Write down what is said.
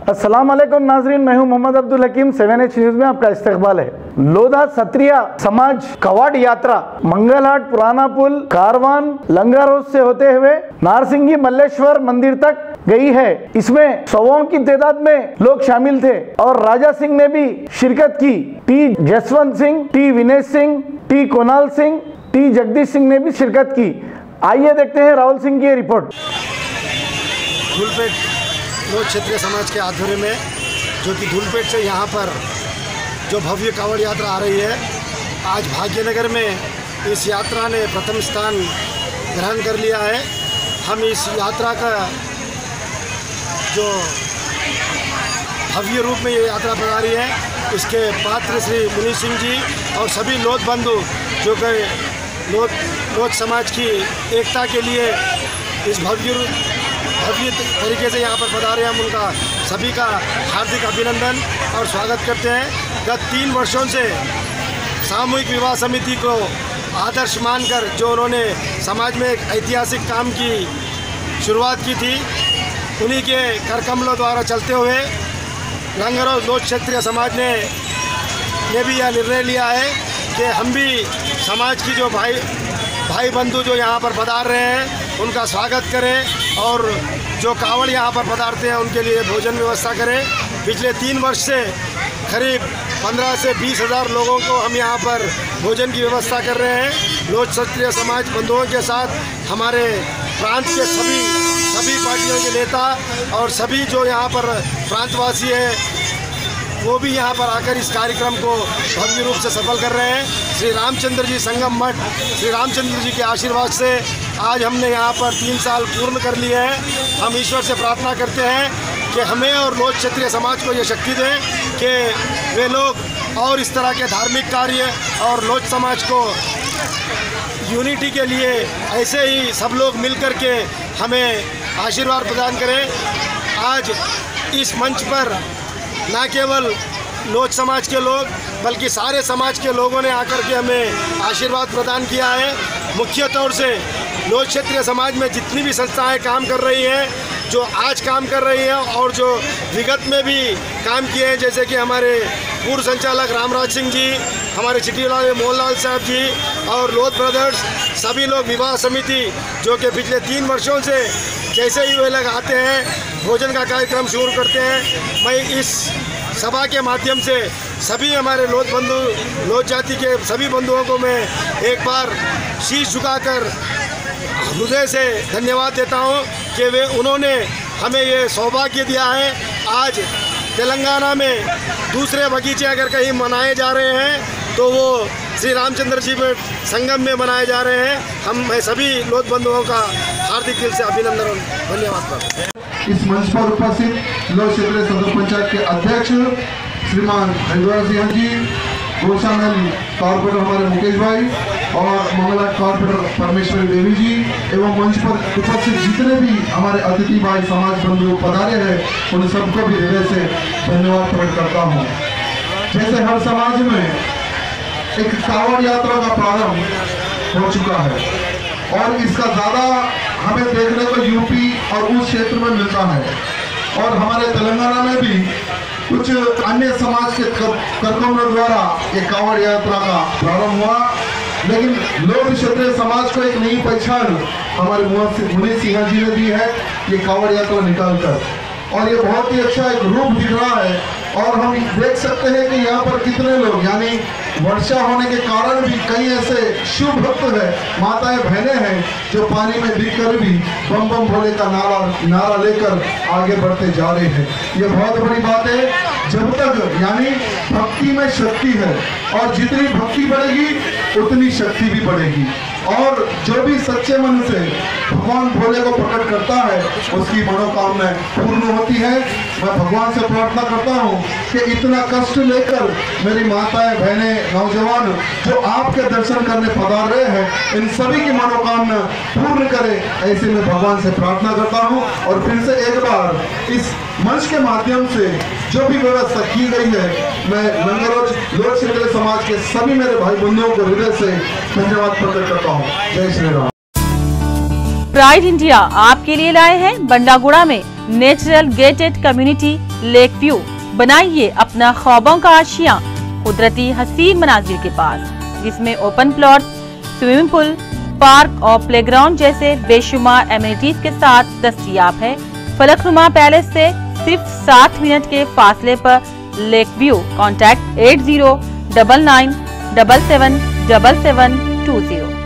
अस्सलाम वालेकुम नाजरीन, मैं हूं मोहम्मद अब्दुल हकीम। 7H न्यूज में आपका इस्तकबाल है। लोधा सत्रिया समाज कवाड़ यात्रा मंगलहाट, पुराना पुल, कारवान, लंगर हाउस से होते हुए नारसिंगी मल्लेश्वर मंदिर तक गई है। इसमें सौों की तादाद में लोग शामिल थे और राजा सिंह ने भी शिरकत की। T Jaswant Singh, T Vinesh Singh, T Kunal Singh, T Jagdish Singh ने भी शिरकत की। आइए देखते हैं राहुल सिंह की रिपोर्ट। धूलपेट लोध क्षत्रिय समाज के आध्वर्य में, जो कि धूलपेट से यहाँ पर जो भव्य कांवड़ यात्रा आ रही है, आज भाग्यनगर में इस यात्रा ने प्रथम स्थान ग्रहण कर लिया है। हम इस यात्रा का जो भव्य रूप में ये यात्रा पधारी है, इसके पात्र श्री मुनि सिंह जी और सभी लोध बंधु जो कि लोध समाज की एकता के लिए इस भव्य तरीके से यहाँ पर पधारे, हम उनका सभी का हार्दिक अभिनंदन और स्वागत करते हैं। गत 3 वर्षों से सामूहिक विवाह समिति को आदर्श मानकर जो उन्होंने समाज में एक ऐतिहासिक काम की शुरुआत की थी, उन्हीं के करकमलों द्वारा चलते हुए लंगर हाउस लोध क्षत्रिय समाज ने भी यह निर्णय लिया है कि हम भी समाज की जो भाई बंधु जो यहाँ पर पधार रहे हैं उनका स्वागत करें और जो कांवड़ यहाँ पर पधारते हैं उनके लिए भोजन व्यवस्था करें। पिछले 3 वर्ष से करीब 15 से 20 हज़ार लोगों को हम यहाँ पर भोजन की व्यवस्था कर रहे हैं। लोध क्षत्रिय समाज बंधुओं के साथ हमारे प्रांत के सभी पार्टियों के नेता और सभी जो यहाँ पर प्रांतवासी हैं वो भी यहाँ पर आकर इस कार्यक्रम को भव्य रूप से सफल कर रहे हैं। श्री रामचंद्र जी संगम मठ, श्री रामचंद्र जी के आशीर्वाद से आज हमने यहाँ पर 3 साल पूर्ण कर लिए हैं। हम ईश्वर से प्रार्थना करते हैं कि हमें और लोध क्षत्रिय समाज को ये शक्ति दें कि वे लोग और इस तरह के धार्मिक कार्य और लोध समाज को यूनिटी के लिए ऐसे ही सब लोग मिल कर के हमें आशीर्वाद प्रदान करें। आज इस मंच पर न केवल लोध समाज के लोग बल्कि सारे समाज के लोगों ने आकर के हमें आशीर्वाद प्रदान किया है। मुख्य तौर से लोध क्षत्रिय समाज में जितनी भी संस्थाएं काम कर रही हैं, जो आज काम कर रही हैं और जो विगत में भी काम किए हैं, जैसे कि हमारे पूर्व संचालक रामराज सिंह जी, हमारे चिट्टीलाल मोहनलाल साहब जी और लोध ब्रदर्स, सभी लोग विवाह समिति जो कि पिछले 3 वर्षों से जैसे ही वे लोग आते हैं भोजन का कार्यक्रम शुरू करते हैं। मैं इस सभा के माध्यम से सभी हमारे लोध बंधु, लोध जाति के सभी बंधुओं को मैं एक बार शीश झुकाकर हृदय से धन्यवाद देता हूं कि उन्होंने हमें ये सौभाग्य दिया है। आज तेलंगाना में दूसरे बगीचे अगर कहीं मनाए जा रहे हैं तो वो श्री रामचंद्र जी में संगम में मनाए जा रहे हैं। मैं सभी लोध बंधुओं का हार्दिक दिल से अभिनंदन और धन्यवाद करता हूं। इस मंच पर उपस्थित लोध क्षेत्रीय सदर पंचायत के अध्यक्ष श्रीमान हरिद्वार सिंह जी, गोशानल कॉर्पोरेटर हमारे मुकेश भाई और मंगलहाट कॉर्पोरेटर परमेश्वरी देवी जी एवं मंच पर उपस्थित जितने भी हमारे अतिथि भाई समाज बंधु पधारे हैं, उन सबको भी हृदय से धन्यवाद प्रकट करता हूँ। जैसे हर समाज में एक कांवड़ यात्रा का प्रारंभ हो चुका है और इसका ज़्यादा हमें देखने को यूपी और उस क्षेत्र में मिलता है और हमारे तेलंगाना में भी कुछ अन्य समाज के करकमलों द्वारा ये कांवड़ यात्रा का प्रारंभ हुआ। लेकिन लोध क्षत्रिय समाज को एक नई पहचान हमारे मुनि सिंह जी ने दी है ये कांवड़ यात्रा निकाल कर, और ये बहुत ही अच्छा एक रूप दिख रहा है। और हम देख सकते हैं कि यहाँ पर कितने लोग, यानी वर्षा होने के कारण भी कई ऐसे शिव भक्त हैं, माताएं बहनें हैं जो पानी में दिख कर भी बम बम भोले का नारा लेकर आगे बढ़ते जा रहे हैं। ये बहुत बड़ी बात है। जब तक यानी भक्ति में शक्ति है और जितनी भक्ति बढ़ेगी उतनी शक्ति भी बढ़ेगी और जो भी सच्चे मन से भगवान भोले को प्रकट करता है उसकी मनोकामना पूर्ण होती है। मैं भगवान से प्रार्थना करता हूँ कि इतना कष्ट लेकर मेरी माताएं बहनें नौजवान जो आपके दर्शन करने पधार रहे हैं, इन सभी की मनोकामना पूर्ण करे, ऐसे मैं भगवान से प्रार्थना करता हूँ। और फिर से एक बार इस मंच के माध्यम से जो भी व्यवस्था की गई है, मैं लंगर हाउस लोध क्षत्रिय समाज के सभी मेरे भाई बंधुओं को हृदय से धन्यवाद प्रकट करता हूँ। जय श्री राम। प्राइड इंडिया आपके लिए लाए हैं बंडागुड़ा में natural gated community lake view. बनाइए अपना ख्वाबों का आशियां कुदरती हसीन मनाजिर के पास, जिसमें open plot, swimming pool, park और प्लेग्राउंड जैसे बेशुमार एमिनिटीज के साथ दस्तयाब है। फलकनुमा पैलेस से सिर्फ 7 मिनट के फासले पर लेक व्यू। कॉन्टैक्ट 8099777720।